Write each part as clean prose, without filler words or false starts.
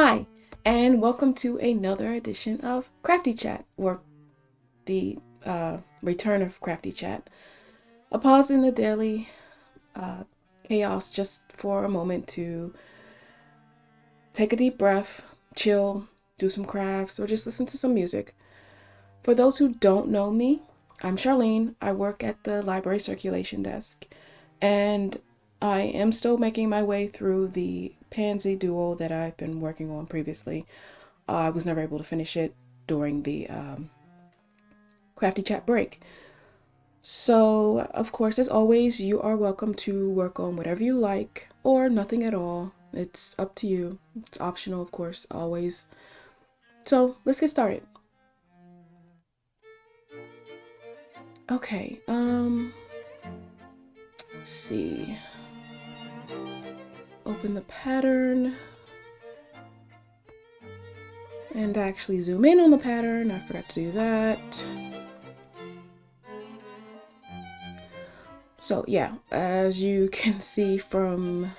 Hi, and welcome to another edition of Crafty Chat, or the return of Crafty Chat. A pause in the daily chaos just for a moment to take a deep breath, chill, do some crafts, or just listen to some music. For those who don't know me, I'm Charlene. I work at the library circulation desk, and I am still making my way through the Pansy duo that I've been working on previously. I was never able to finish it during the Crafty Chat break. So, of course, as always, you are welcome to work on whatever you like or nothing at all. It's up to you. It's optional, of course, always. So, let's get started. Okay, let's see. Open the pattern and actually zoom in on the pattern. I forgot to do that. So yeah, as you can see from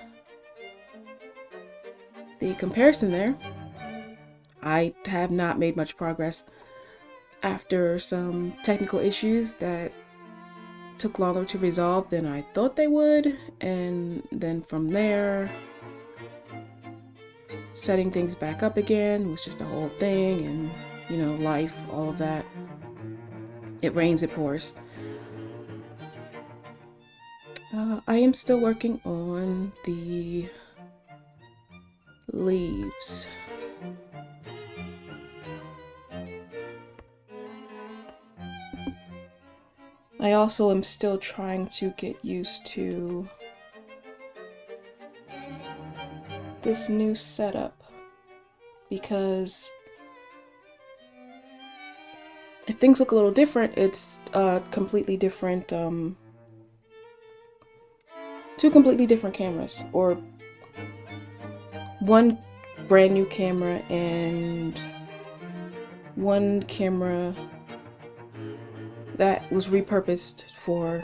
the comparison there, I have not made much progress after some technical issues that took longer to resolve than I thought they would, and then from there setting things back up again was just a whole thing, and life, all of that. It rains, it pours. I am still working on the leaves. I also am still trying to get used to this new setup because if things look a little different, it's completely different, two completely different cameras, or one brand new camera and one camera that was repurposed for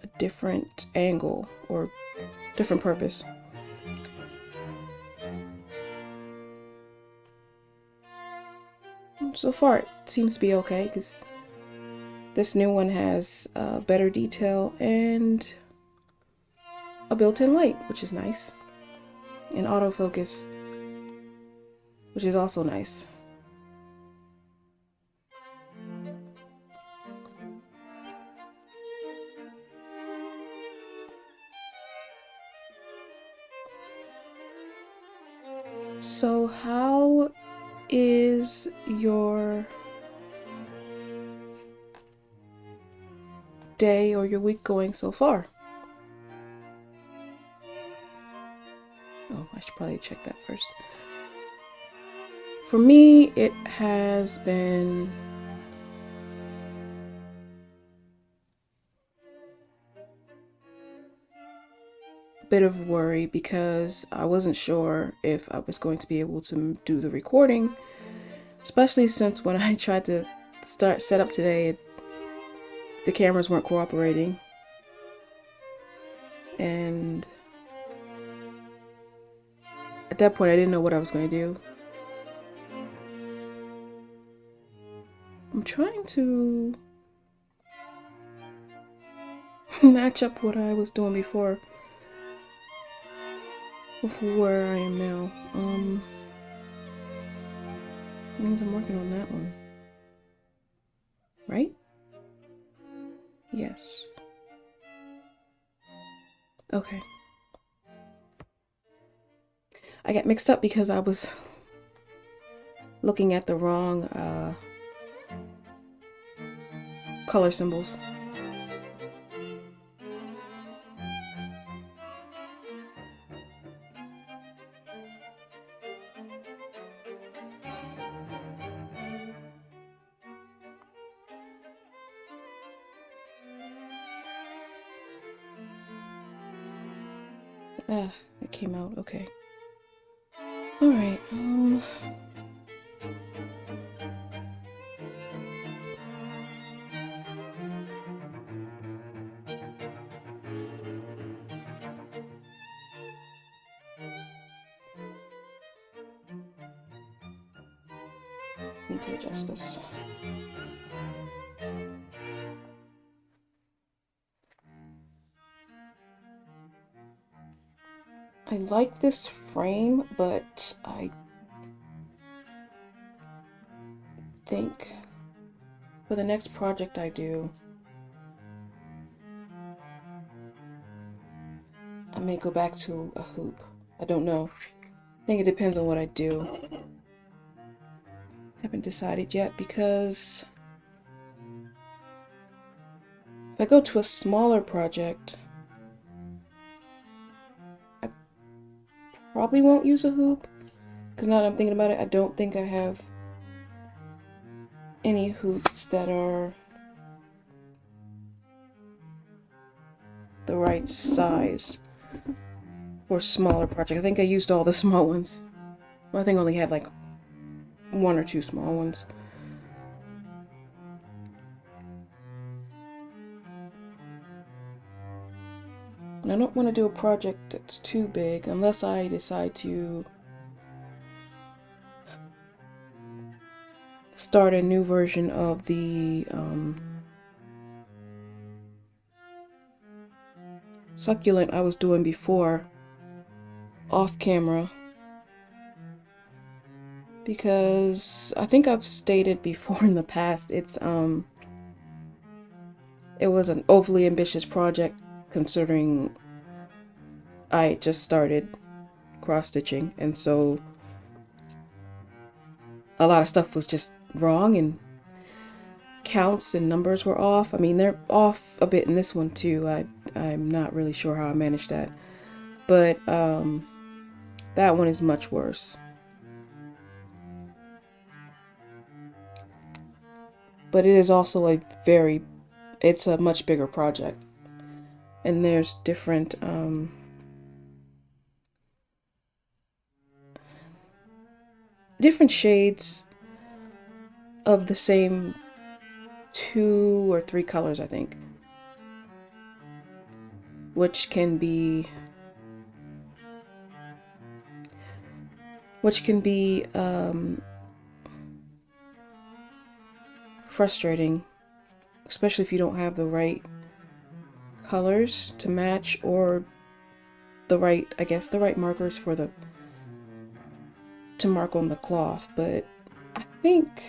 a different angle or different purpose. So far it seems to be okay because this new one has better detail and a built-in light, which is nice, and autofocus, which is also nice. So how is your day or your week going so far? Oh, I should probably check that first. For me, it has been a bit of worry because I wasn't sure if I was going to be able to do the recording, especially since when I tried to set up today, the cameras weren't cooperating, and at that point I didn't know what I was going to do. I'm trying to match up what I was doing before with where I am now. That means I'm working on that one, right? Yes. Okay. I got mixed up because I was looking at the wrong color symbols. It came out okay. All right. need to adjust this. I like this frame, but I think for the next project I do, I may go back to a hoop. I don't know. I think it depends on what I do. Haven't decided yet, because if I go to a smaller project, I probably won't use a hoop, because now that I'm thinking about it, I don't think I have any hoops that are the right size for smaller projects. I think I used all the small ones. Well, I think I only had like 1 or 2 small ones. And I don't want to do a project that's too big unless I decide to start a new version of the succulent I was doing before off camera, because I think I've stated before in the past, it was an overly ambitious project, considering I just started cross stitching, and so a lot of stuff was just wrong, and counts and numbers were off. I mean, they're off a bit in this one too. I'm not really sure how I managed that, but that one is much worse. But it is also it's a much bigger project, and there's different shades of the same 2 or 3 colors, I think, which can be frustrating, especially if you don't have the right colors to match, or the right markers to mark on the cloth. But I think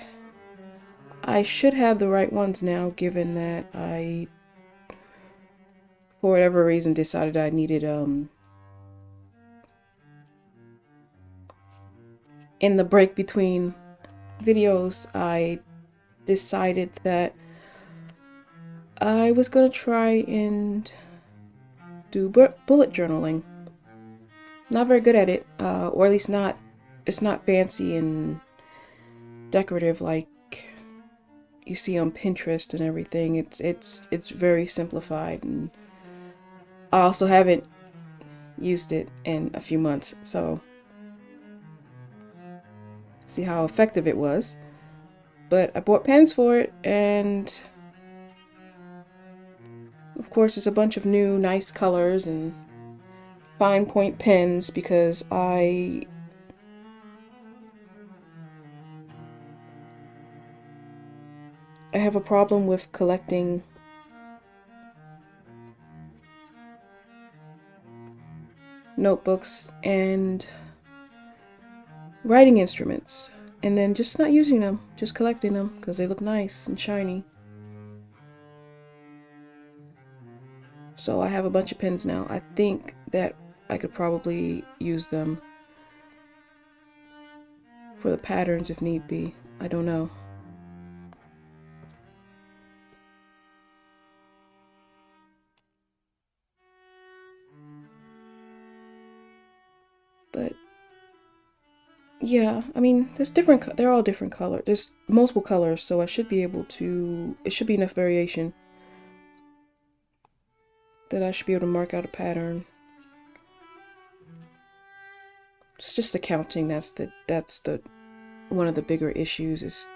I should have the right ones now, given that I, for whatever reason, decided I needed in the break between videos, I decided that I was gonna try and do bullet journaling. Not very good at it, or at least not. It's not fancy and decorative like you see on Pinterest and everything. It's very simplified, and I also haven't used it in a few months, so see how effective it was. But I bought pens for it, and of course it's a bunch of new nice colors and fine point pens, because I have a problem with collecting notebooks and writing instruments, and then just not using them, just collecting them because they look nice and shiny. So I have a bunch of pens now. I think that I could probably use them for the patterns if need be. I don't know. But yeah, I mean, they're all different colors. There's multiple colors, so it should be enough variation that I should be able to mark out a pattern. It's just the counting that's the one of the bigger issues, is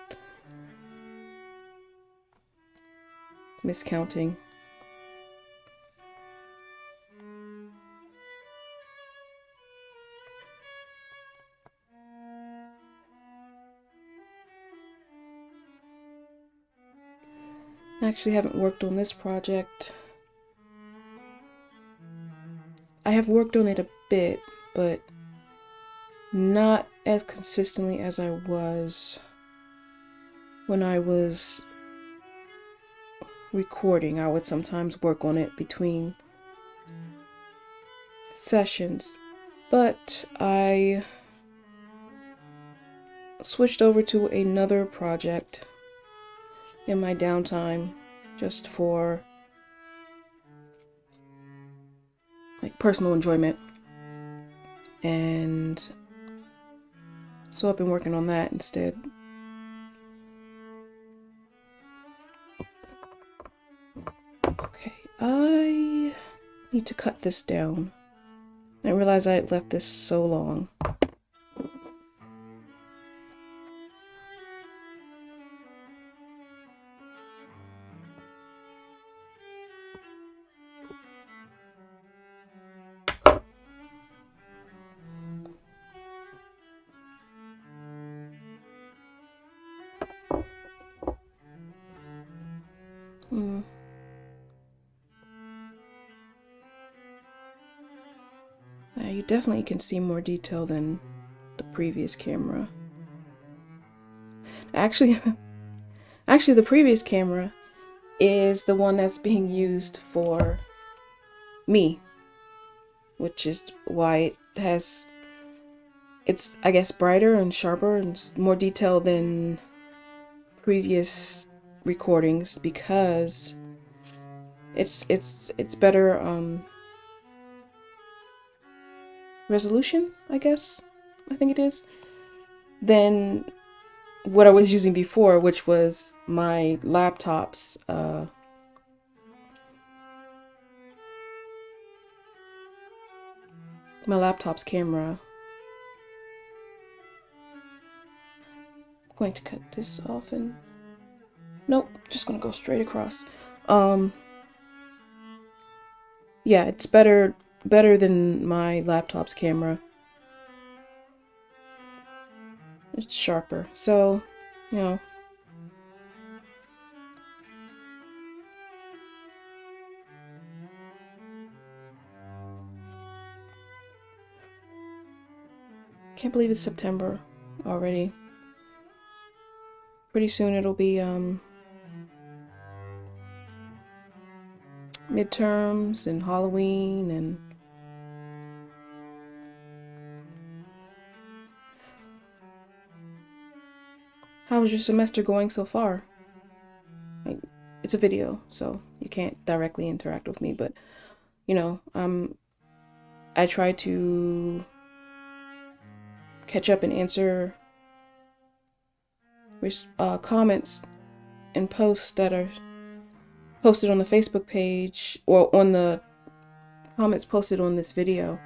miscounting. I actually haven't worked on this project. I have worked on it a bit, but not as consistently as I was when I was recording. I would sometimes work on it between sessions, but I switched over to another project in my downtime just for like personal enjoyment, and so I've been working on that instead. Okay, I need to cut this down. I didn't realize I had left this so long. You definitely can see more detail than the previous camera. Actually, the previous camera is the one that's being used for me, which is why it's I guess brighter and sharper and more detailed than previous recordings, because it's better resolution, I guess. I think it is, than what I was using before, which was my laptop's camera. I'm going to cut this off and nope, just gonna go straight across. Yeah, it's better than my laptop's camera. It's sharper, so you know. Can't believe it's September already. Pretty soon it'll be midterms and Halloween and how's your semester going so far? It's a video, so you can't directly interact with me, but you know, I try to catch up and answer comments and posts that are posted on the Facebook page or on the comments posted on this video.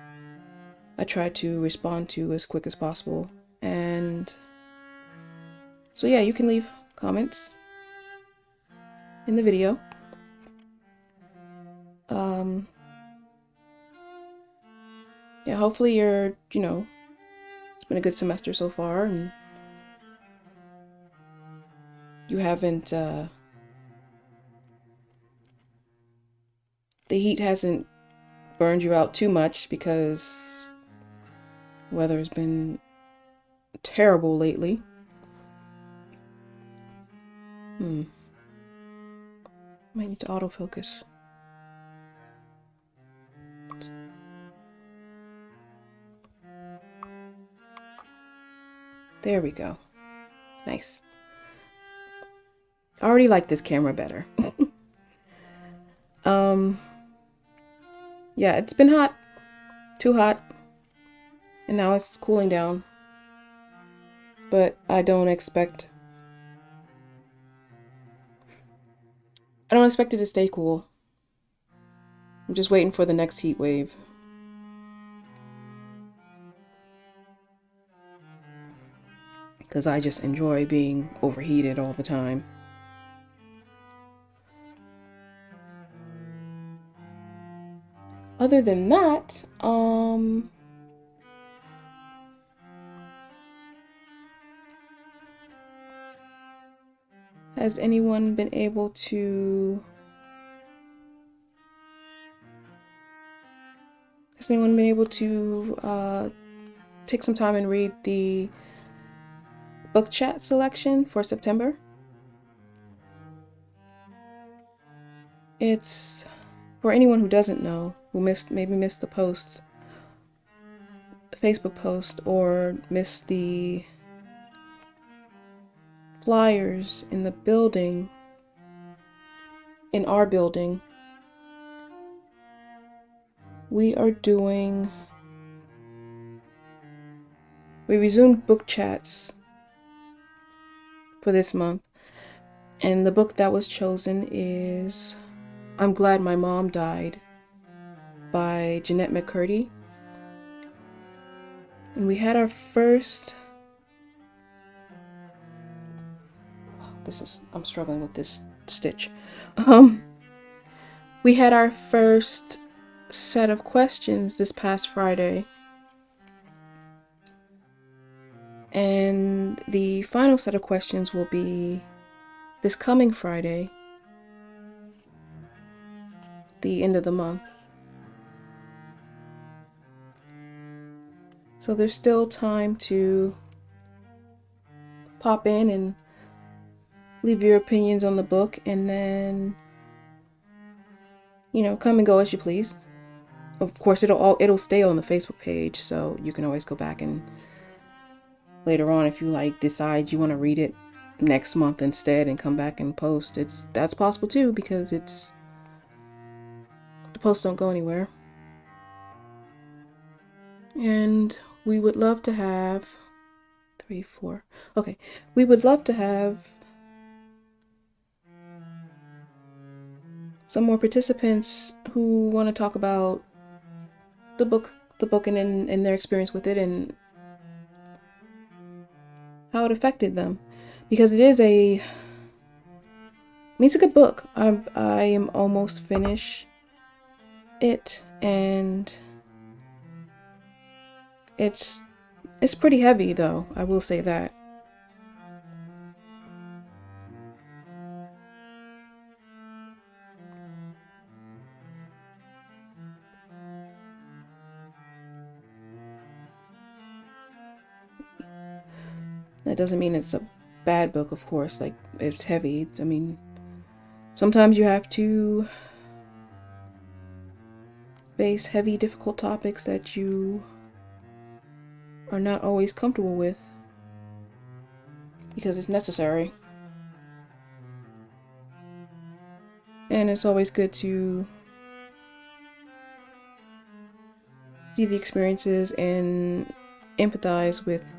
I try to respond to as quick as possible, and so yeah, you can leave comments in the video. Yeah, hopefully it's been a good semester so far, and you haven't, the heat hasn't burned you out too much, because weather has been terrible lately. Might need to autofocus. There we go. Nice. I already like this camera better. Yeah, it's been hot. Too hot. And now it's cooling down. But I don't expect it to stay cool. I'm just waiting for the next heat wave. Because I just enjoy being overheated all the time. Other than that, Has anyone been able to take some time and read the book chat selection for September? It's for anyone who doesn't know, who maybe missed the Facebook post, or missed the flyers in the building, in our building. We resumed book chats for this month, and the book that was chosen is I'm Glad My Mom Died by Jeanette McCurdy. And we had our first... I'm struggling with this stitch. We had our first set of questions this past Friday. And the final set of questions will be this coming Friday, the end of the month. So there's still time to pop in and leave your opinions on the book, and then, come and go as you please. Of course, it'll stay on the Facebook page, so you can always go back and later on, if you decide you want to read it next month instead and come back and post, that's possible too, because the posts don't go anywhere. And we would love to have we would love to have some more participants who want to talk about the book and their experience with it and how it affected them, because it's a good book. I am almost finished it, and it's pretty heavy, though, I will say that. That doesn't mean it's a bad book, of course. It's heavy. I mean, sometimes you have to face heavy, difficult topics that you are not always comfortable with, because it's necessary. And it's always good to see the experiences and empathize with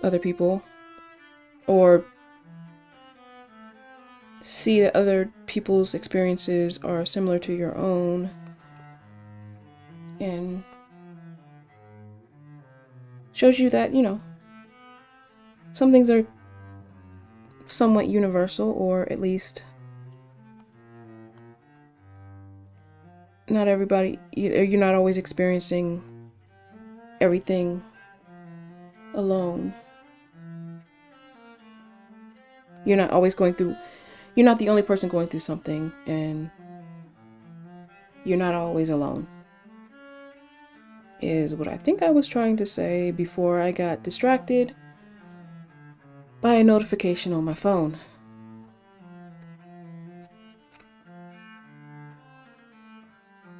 other people, or see that other people's experiences are similar to your own, and shows you that, some things are somewhat universal, or at least not everybody, you're not always experiencing everything alone. You're not the only person going through something, and you're not always alone, is what I think I was trying to say before I got distracted by a notification on my phone.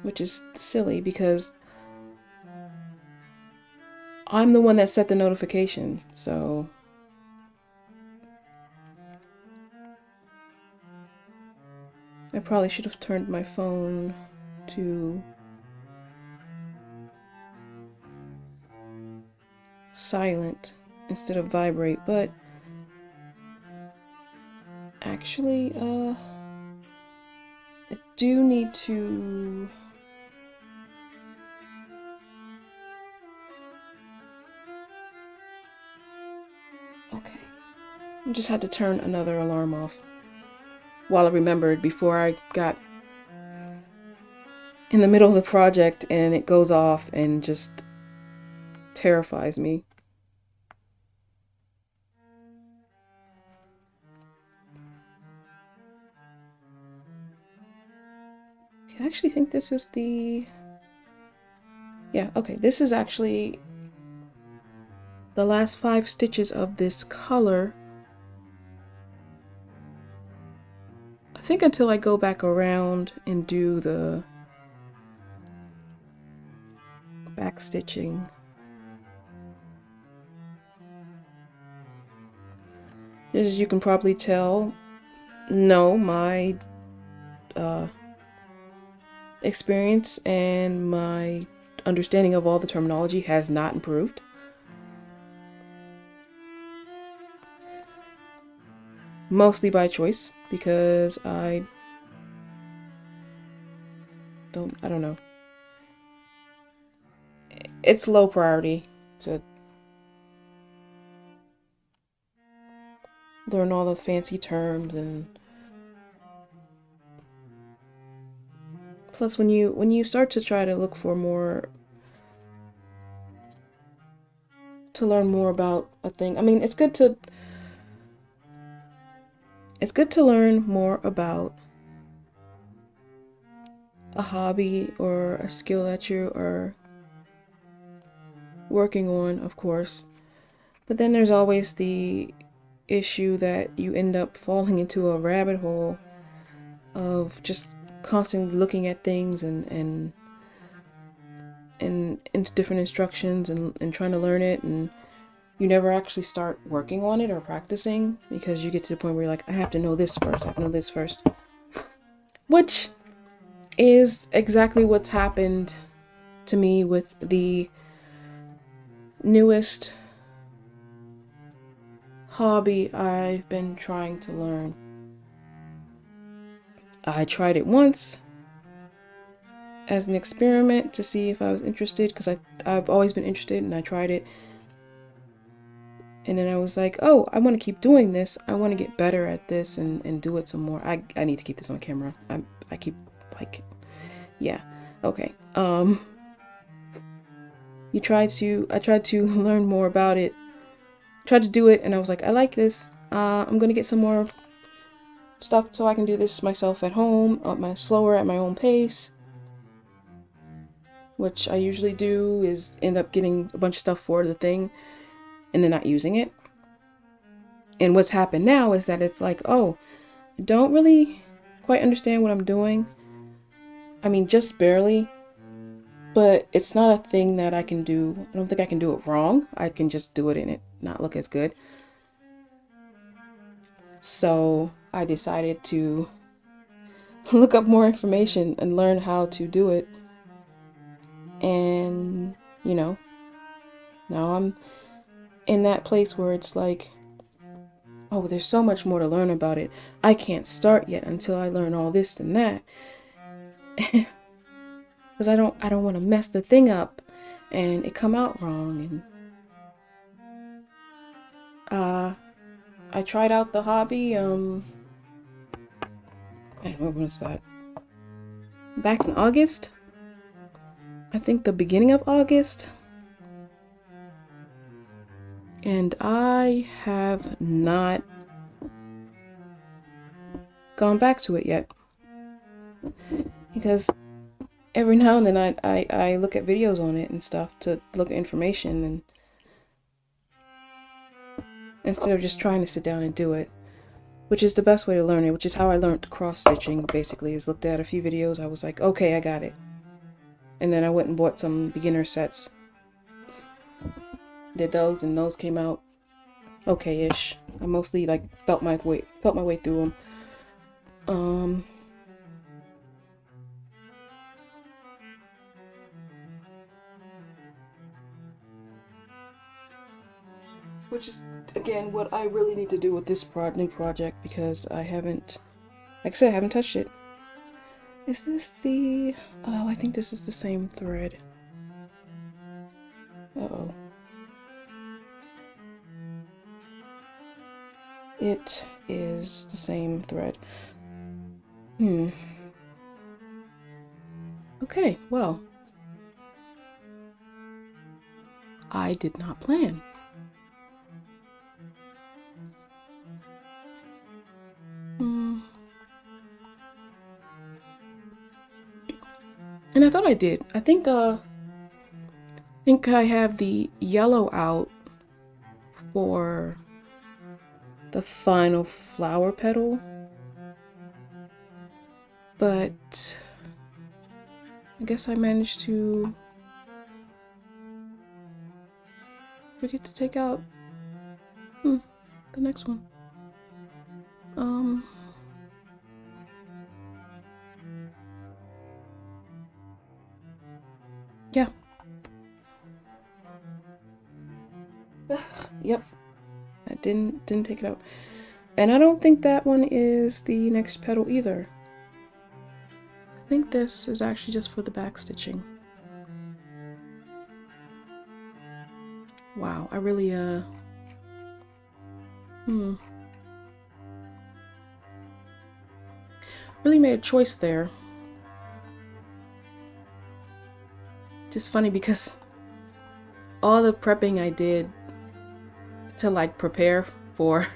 Which is silly, because I'm the one that set the notification, so I probably should have turned my phone to silent instead of vibrate, but actually, I do need to I just had to turn another alarm off while I remembered, before I got in the middle of the project and it goes off and just terrifies me. actually think this is the... Yeah, okay, this is actually the last 5 stitches of this color. I think until I go back around and do the back stitching. As you can probably tell, no, my experience and my understanding of all the terminology has not improved. Mostly by choice, because I don't know. It's low priority to learn all the fancy terms, and plus when you start to try to look for more, to learn more about a thing. I mean, it's good to learn more about a hobby or a skill that you are working on, of course. But then there's always the issue that you end up falling into a rabbit hole of just constantly looking at things and into different instructions and trying to learn it, and you never actually start working on it or practicing, because you get to the point where you're like, I have to know this first, I have to know this first. Which is exactly what's happened to me with the newest hobby I've been trying to learn. I tried it once as an experiment to see if I was interested, because I've always been interested, and I tried it. And then I was like, oh, I want to keep doing this. I want to get better at this and do it some more. I need to keep this on camera. I keep like, yeah, okay. I tried to learn more about it. Tried to do it, and I was like, I like this. I'm gonna get some more stuff so I can do this myself at home, slower at my own pace. Which I usually do is end up getting a bunch of stuff for the thing and then not using it. And what's happened now is that it's like, oh, I don't really quite understand what I'm doing. I mean, just barely. But it's not a thing that I can do. I don't think I can do it wrong. I can just do it and it not look as good. So I decided to look up more information and learn how to do it. And, now I'm in that place where it's like, oh, there's so much more to learn about it. I can't start yet until I learn all this and that. Because I don't want to mess the thing up and it come out wrong. And I tried out the hobby, what was that? Back in August? I think the beginning of August. And I have not gone back to it yet. Because every now and then I look at videos on it and stuff to look at information, and instead of just trying to sit down and do it, which is the best way to learn it, which is how I learned cross stitching basically, is looked at a few videos. I was like, okay, I got it. And then I went and bought some beginner sets. Did those, and those came out okay-ish. I mostly like felt my way through them. Which is, again, what I really need to do with this new project, because I haven't, like I said, I haven't touched it. Is this the... Oh, I think this is the same thread. Uh-oh. It is the same thread. Okay, well. I did not plan. And I thought I did. I think I have the yellow out for the final flower petal, but I guess I managed to forget to take out the next one. Yeah. Yep. I didn't take it out. And I don't think that one is the next petal either. I think this is actually just for the back stitching. Wow, I really really made a choice there. Just funny because all the prepping I did to like prepare for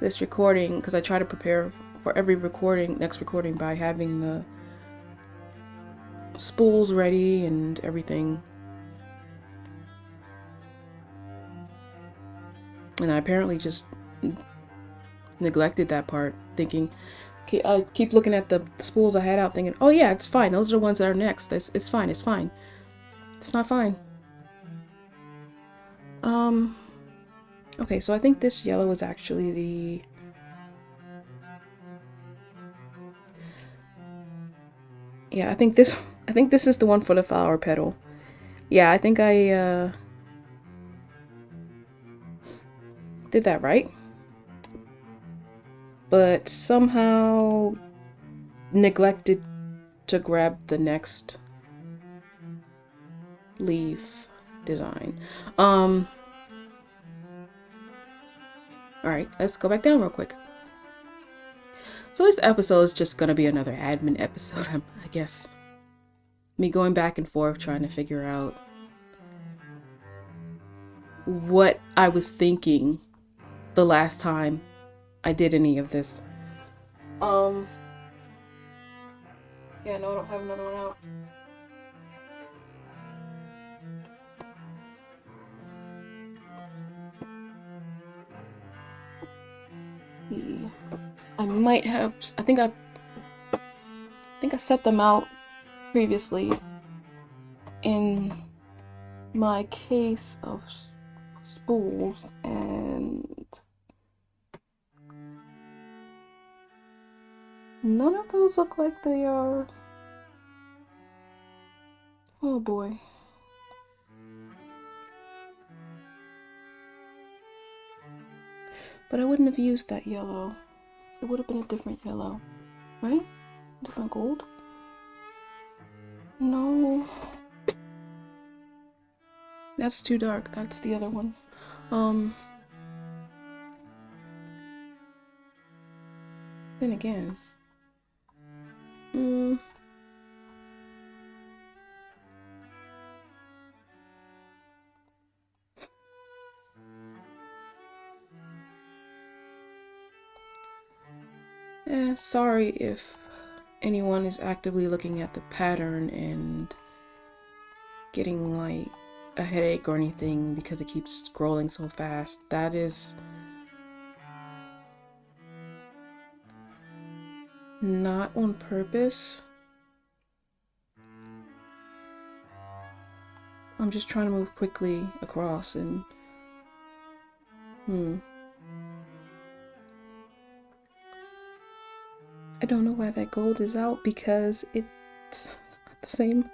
this recording, because I try to prepare for every next recording by having the spools ready and everything. And I apparently just neglected that part, thinking, okay, I keep looking at the spools I had out thinking, oh yeah, it's fine. Those are the ones that are next. It's fine. It's fine. It's not fine. Okay, so I think this yellow is actually the... Yeah, I think this is the one for the flower petal. Yeah, I think I did that right. But somehow neglected to grab the next leaf design. Alright, let's go back down real quick. So this episode is just gonna be another admin episode, I guess. Me going back and forth trying to figure out what I was thinking the last time I did any of this. Yeah, no, I don't have another one out. I might have, I think I set them out previously in my case of spools, and none of those look like they are. Oh boy. But I wouldn't have used that yellow. It would have been a different yellow, right? Different gold? No. That's too dark. That's the other one. Then again. Sorry if anyone is actively looking at the pattern and getting like a headache or anything because it keeps scrolling so fast. That is not on purpose. I'm just trying to move quickly across and I don't know why that gold is out, because it's not the same.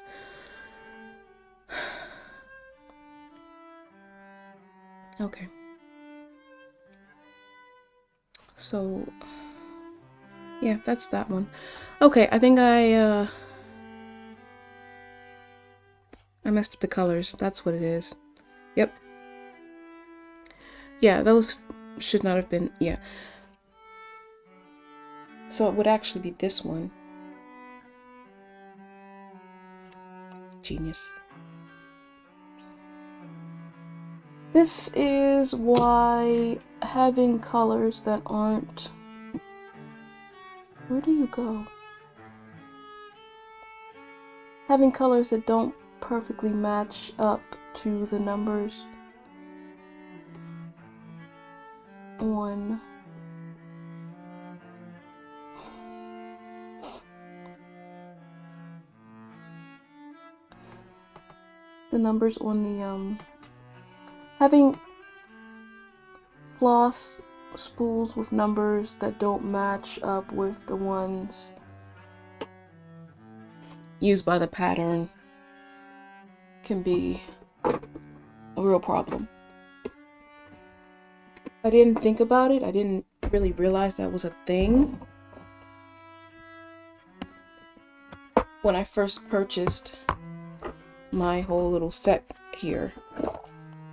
Okay. So, yeah, that's that one. Okay, I think I messed up the colors. That's what it is. Yep. Yeah, those should not have been, yeah. So it would actually be this one. Genius. This is why having colors that aren't... Where do you go? having colors that don't perfectly match up to the numbers on the having floss spools with numbers that don't match up with the ones used by the pattern can be a real problem. I didn't think about it. I didn't really realize that was a thing when I first purchased my whole little set here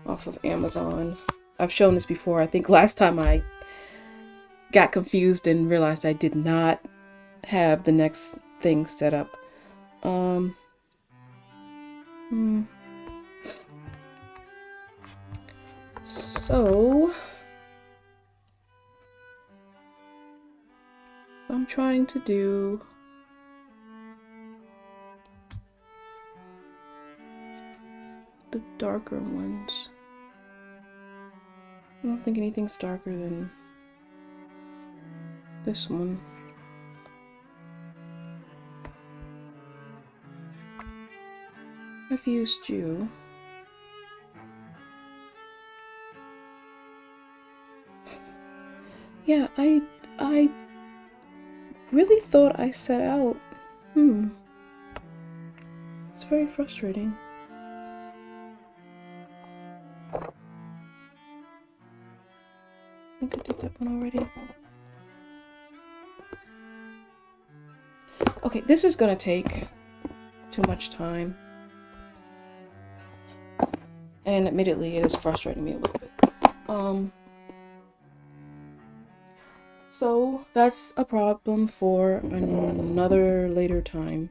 off of Amazon. I've shown this before. I think last time I got confused and realized I did not have the next thing set up. So I'm trying to do the darker ones. I don't think anything's darker than this one. I've used you. Yeah, I really thought I set out. It's very frustrating. I think I did that one already. Okay, this is gonna take too much time. And admittedly, it is frustrating me a little bit. So that's a problem for another later time.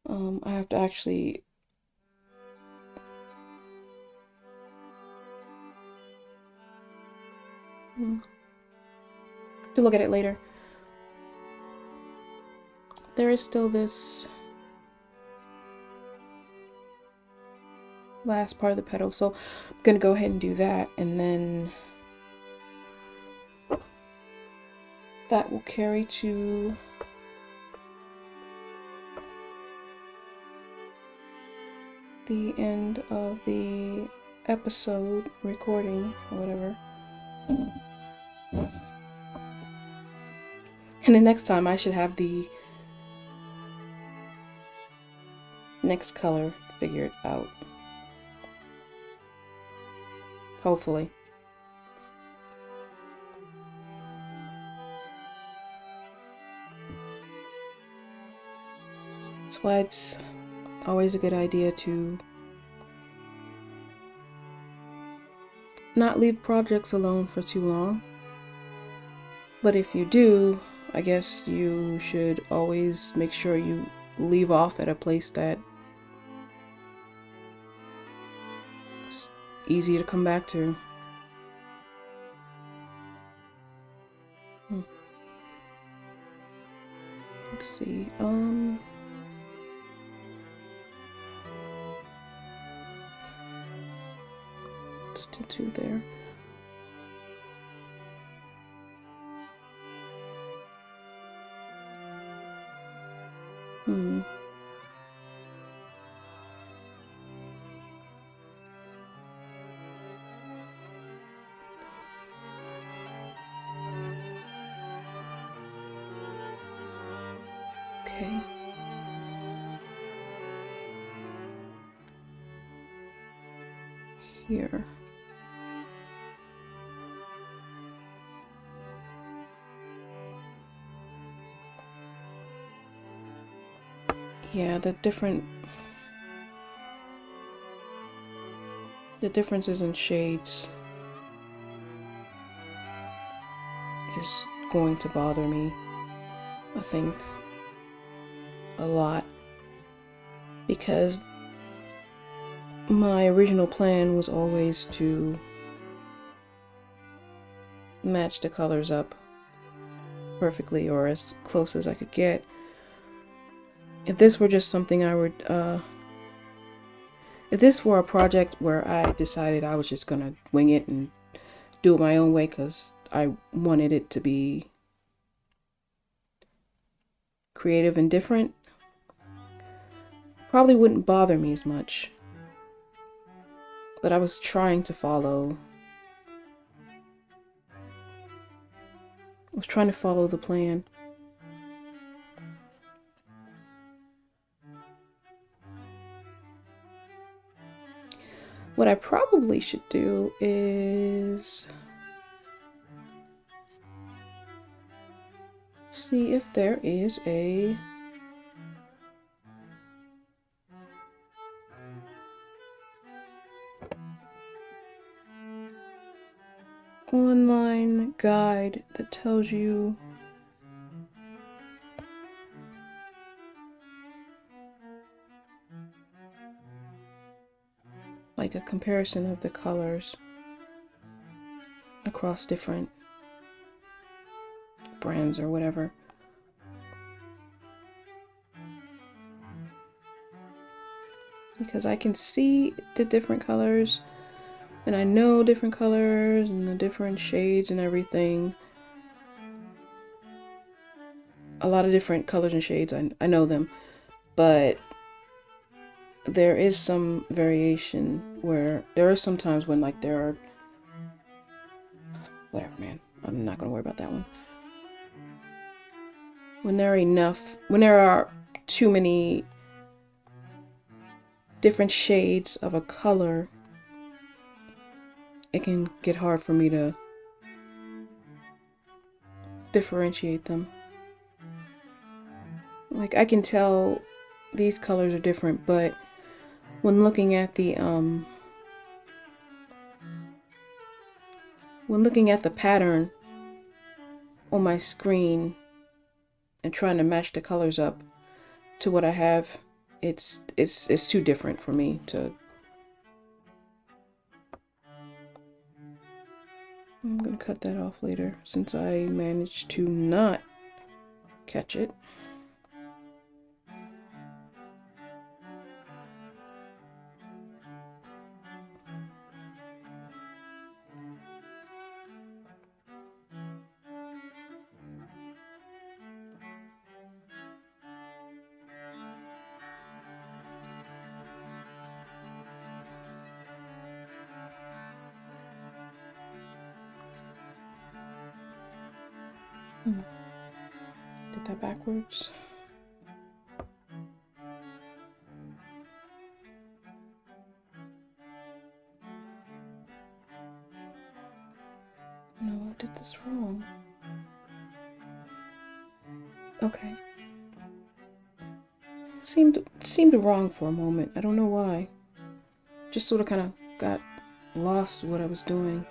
I have to actually to look at it later. There is still this last part of the petal, so I'm gonna go ahead and do that, and then that will carry to the end of the episode recording or whatever. And the next time I should have the next color figured out. Hopefully. That's why it's always a good idea to not leave projects alone for too long. But if you do, I guess you should always make sure you leave off at a place that is easy to come back to. Let's see. Let's do two there. Okay. Here. Yeah, the differences in shades is going to bother me, I think, a lot, because my original plan was always to match the colors up perfectly, or as close as I could get. if this were just something I would, if this were a project where I decided I was just gonna wing it and do it my own way because I wanted it to be creative and different, probably wouldn't bother me as much. But I was trying to follow the plan. What I probably should do is see if there is a online guide that tells you like a comparison of the colors across different brands or whatever. Because I can see the different colors and I know different colors and the different shades and everything. A lot of different colors and shades, I know them, but there is some variation where there are some times when like there are, whatever, man, I'm not gonna worry about that one. When there are too many different shades of a color, it can get hard for me to differentiate them. Like I can tell these colors are different, but when looking at the pattern on my screen and trying to match the colors up to what I have, it's too different for me to. I'm gonna cut that off later since I managed to not catch it. Did that backwards. No, I did this wrong. Okay. Seemed wrong for a moment. I don't know why. Just sort of kind of got lost what I was doing.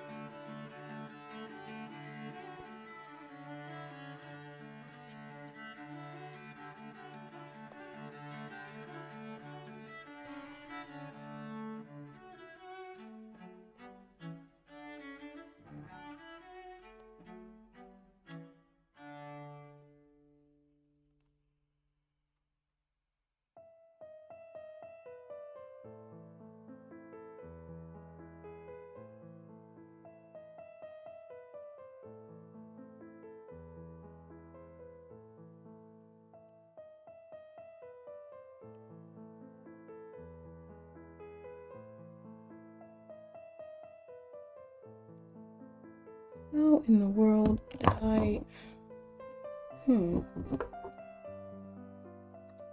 How in the world did I...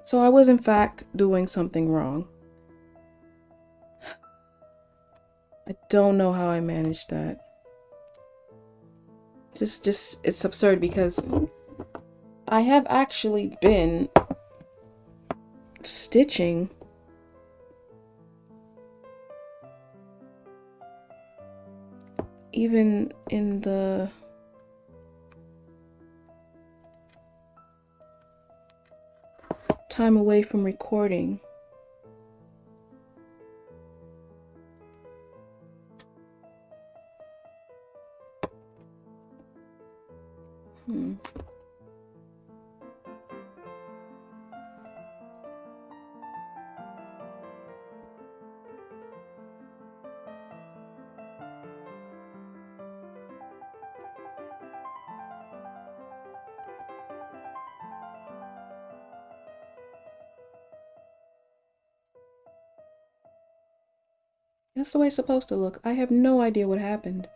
So I was in fact doing something wrong. I don't know how I managed that. Just it's absurd because I have actually been stitching even in the time away from recording. That's the way it's supposed to look. I have no idea what happened.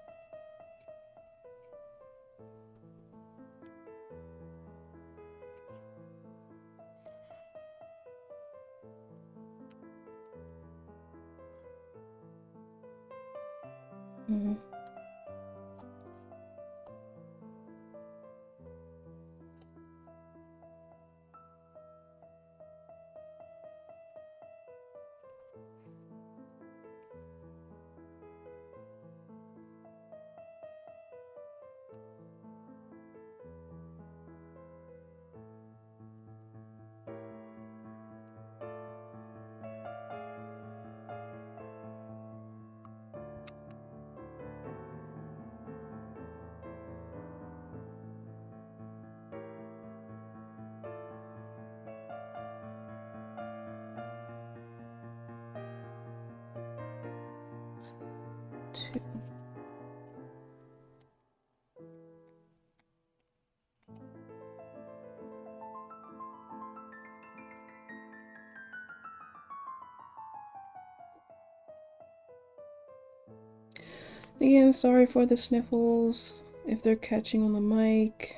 Mm-hmm. Two. Again, sorry for the sniffles if they're catching on the mic.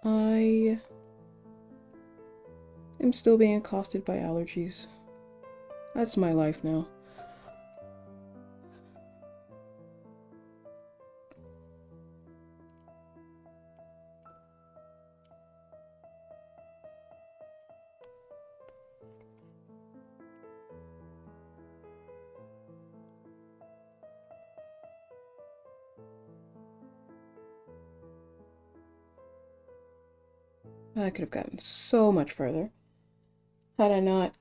I am still being accosted by allergies. That's my life now. I could have gotten so much further had I not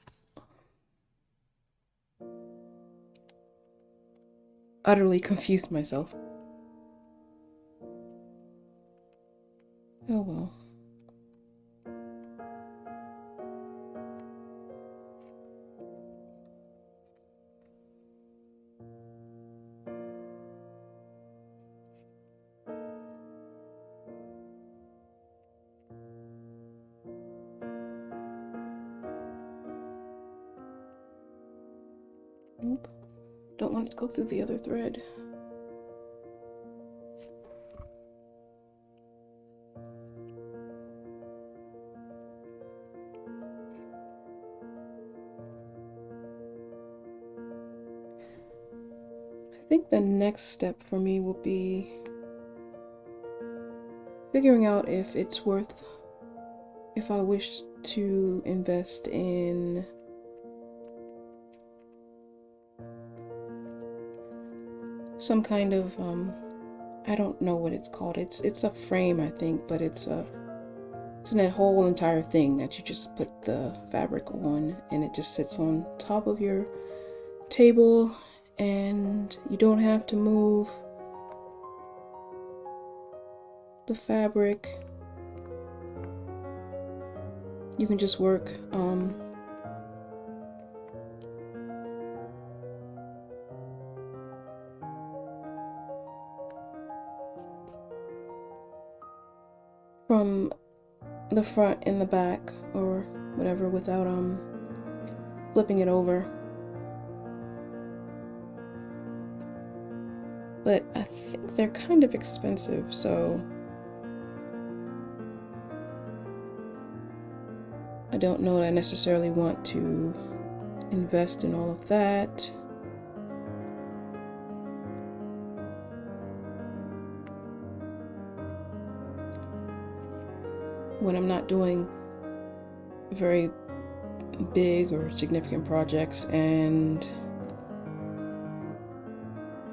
utterly confused myself. Oh well. Nope. Don't want it to go through the other thread. I think the next step for me will be figuring out if it's worth, if I wish to invest in some kind of I don't know what it's called. It's a frame, I think, but it's in that whole entire thing that you just put the fabric on and it just sits on top of your table and you don't have to move the fabric. You can just work from the front and the back or whatever without flipping it over. But I think they're kind of expensive, so I don't know that I necessarily want to invest in all of that. When I'm not doing very big or significant projects, and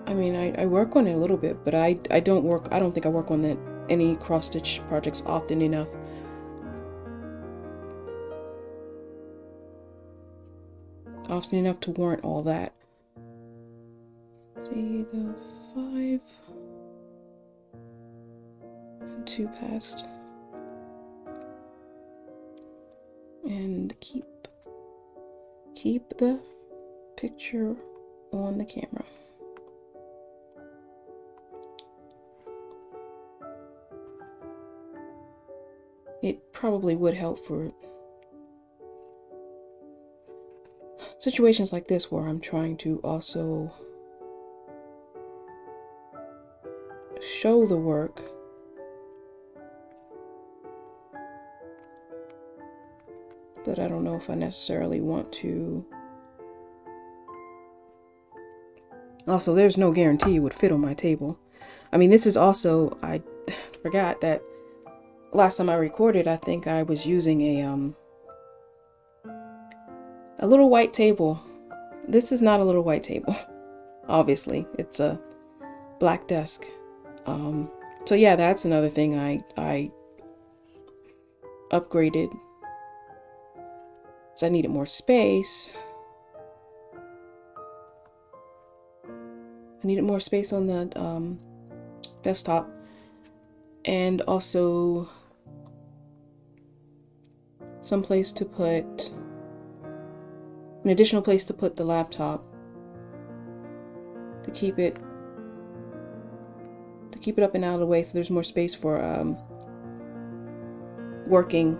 I mean I work on it a little bit, but I don't think I work on any cross stitch projects often enough. Often enough to warrant all that. See the 5 and 2 past. And keep the picture on the camera. It probably would help for situations like this where I'm trying to also show the work. But I don't know if I necessarily want to. Also, there's no guarantee it would fit on my table. I mean, this is also, I forgot that last time I recorded, I think I was using a little white table. This is not a little white table. Obviously, it's a black desk. So yeah, that's another thing I upgraded. So I needed more space. I needed more space on the desktop, and also some place to put, an additional place to put the laptop to keep it up and out of the way, so there's more space for working.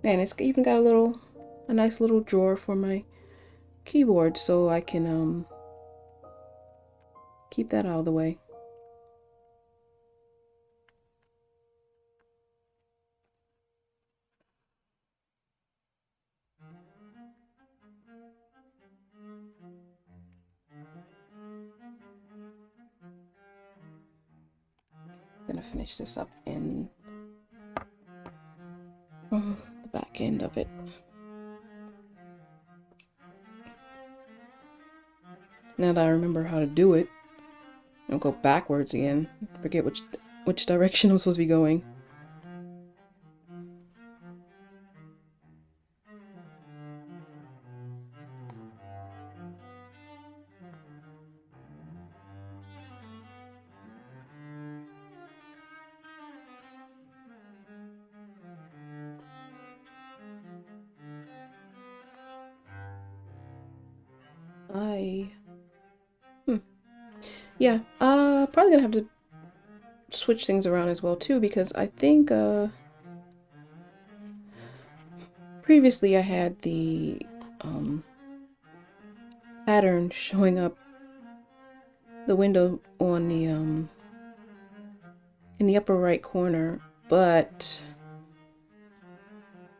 And it's even got a nice little drawer for my keyboard, so I can keep that out of the way. I'm gonna finish this up in the back end of it. Now that I remember how to do it, I'll go backwards again. Forget which direction I'm supposed to be going. Yeah, probably gonna have to switch things around as well too, because I think previously I had the pattern showing up the window on the in the upper right corner, but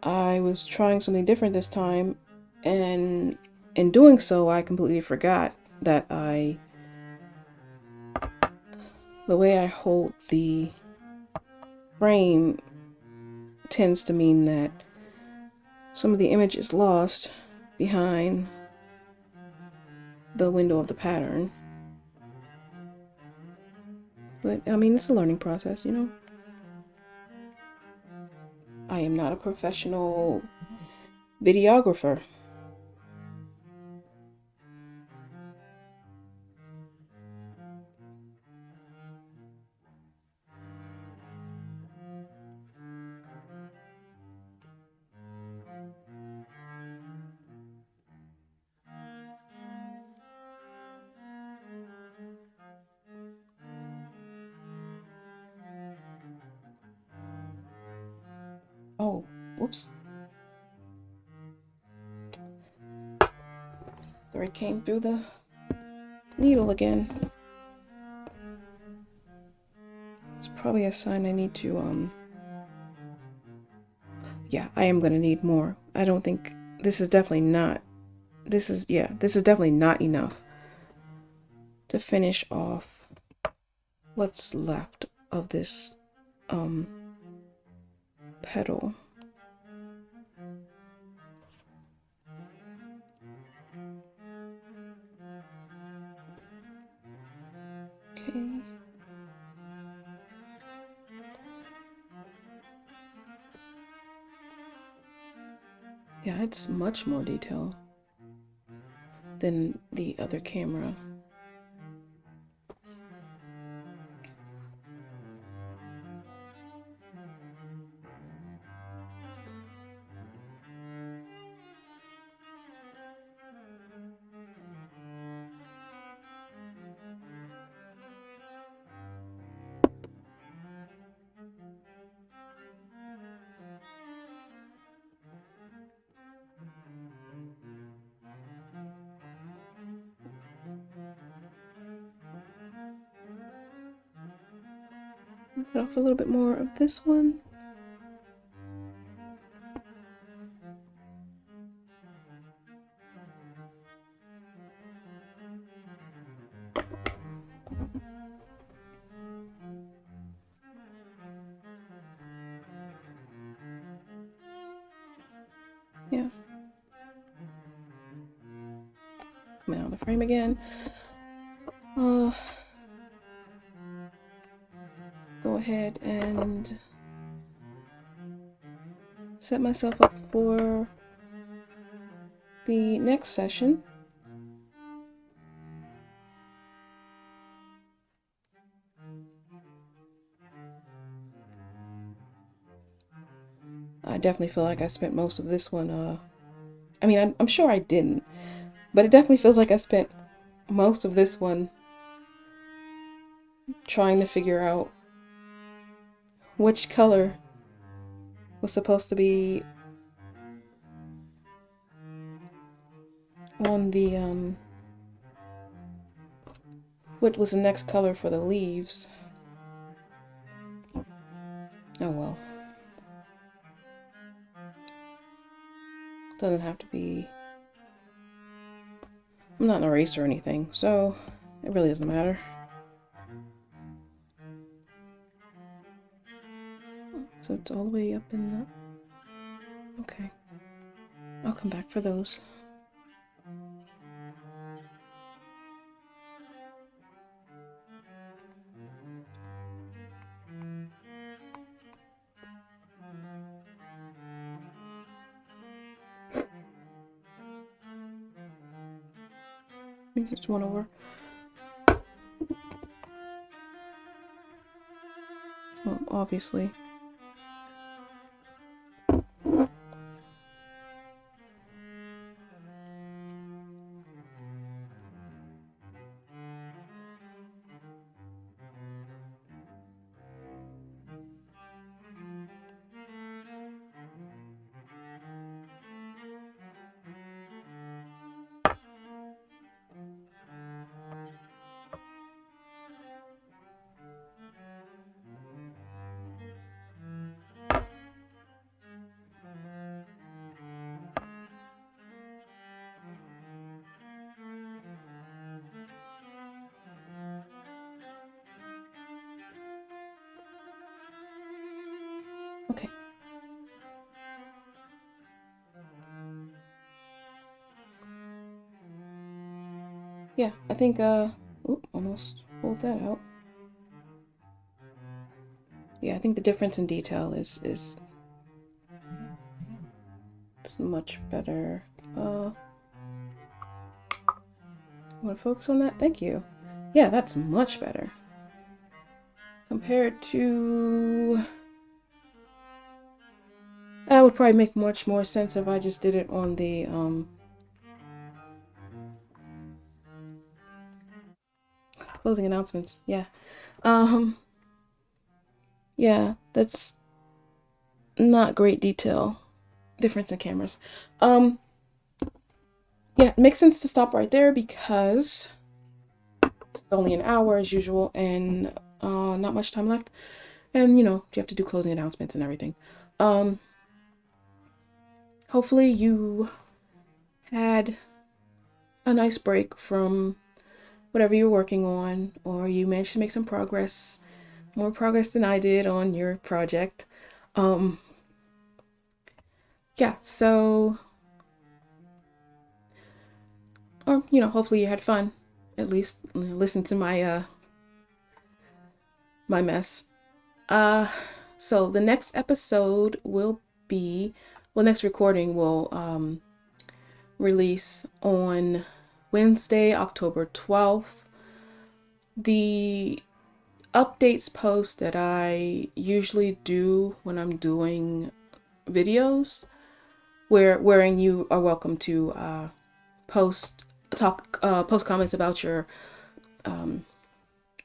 I was trying something different this time, and in doing so I completely forgot that the way I hold the frame tends to mean that some of the image is lost behind the window of the pattern. But I mean, it's a learning process, you know. I am not a professional videographer. Oh, whoops. Thread came through the needle again. It's probably a sign I need to, yeah, I am gonna need more. I don't think, this is definitely not enough to finish off what's left of this, pedal. Okay. Yeah, it's much more detail than the other camera. Get off a little bit more of this one. Yeah. Coming out of the frame again. Go ahead and set myself up for the next session. I definitely feel like I spent most of this one, I mean, I'm sure I didn't, but it definitely feels like I spent most of this one trying to figure out which color was supposed to be on the, what was the next color for the leaves. Oh well. Doesn't have to be. I'm not an eraser or anything, so it really doesn't matter. So it's all the way up in the... Okay. I'll come back for those. Just one over. Well, obviously. Okay. Yeah, I think, almost pulled that out. Yeah, I think the difference in detail is it's much better. Want to focus on that? Thank you. Yeah, that's much better. Compared to... That would probably make much more sense if I just did it on the, closing announcements. Yeah. Yeah, that's not great detail. Difference in cameras. Yeah, it makes sense to stop right there because it's only an hour as usual and not much time left. And, you have to do closing announcements and everything. Hopefully you had a nice break from whatever you're working on, or you managed to make some progress, more progress than I did on your project. Yeah, so, or, hopefully you had fun, at least listen to my, my mess. So the next episode will be, well, next recording will, release on Wednesday, October 12th. The updates post that I usually do when I'm doing videos, wherein you are welcome to post comments about your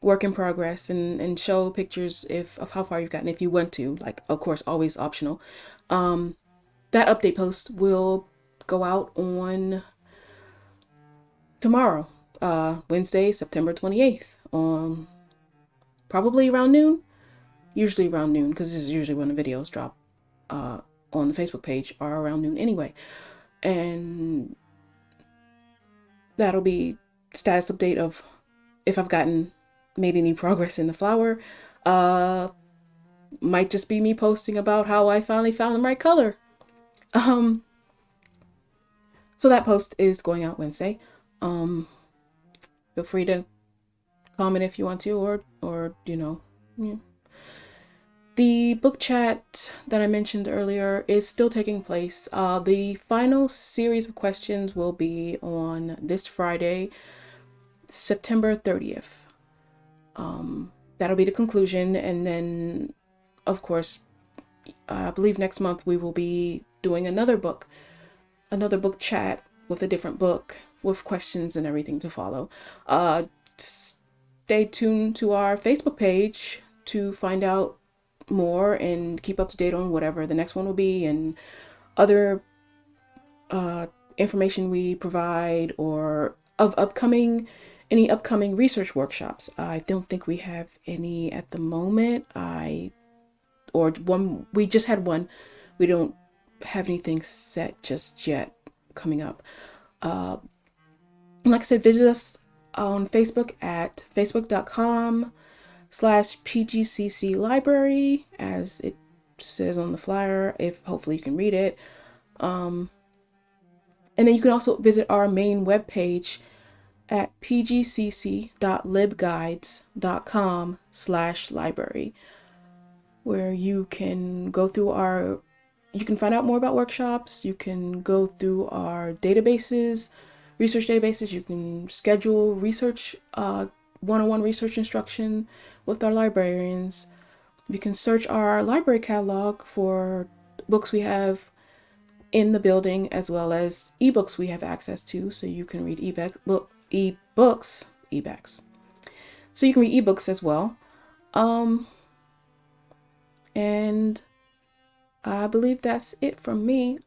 work in progress and show pictures of how far you've gotten if you want to, like, of course, always optional. That update post will go out on tomorrow, Wednesday, September 28th, probably around noon. usually around noon, because this is usually when the videos drop on the Facebook page, are around noon anyway. And that'll be status update of if I've made any progress in the flower. Might just be me posting about how I finally found the right color. So that post is going out Wednesday. Feel free to comment if you want to, or yeah. The book chat that I mentioned earlier is still taking place. The final series of questions will be on this Friday, September 30th. That'll be the conclusion, and then, of course, I believe next month we will be doing another book chat with a different book with questions and everything to follow. Stay tuned to our Facebook page to find out more and keep up to date on whatever the next one will be, and other information we provide, or of any upcoming research workshops. I don't think we have any at the moment. We just had one. We don't have anything set just yet coming up. Like I said, visit us on Facebook at facebook.com/PGCC library, as it says on the flyer, if hopefully you can read it. And then you can also visit our main webpage at pgcc.libguides.com/library, where you can go through you can find out more about workshops, you can go through our databases, research databases, you can schedule research, one-on-one research instruction with our librarians. You can search our library catalog for books we have in the building, as well as ebooks we have access to, so you can read ebooks. So you can read ebooks as well. And I believe that's it from me.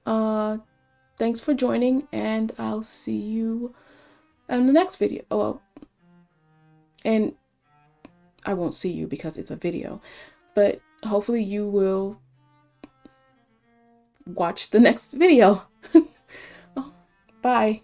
Thanks for joining, and I'll see you in the next video. And I won't see you because it's a video, but hopefully you will watch the next video. Bye.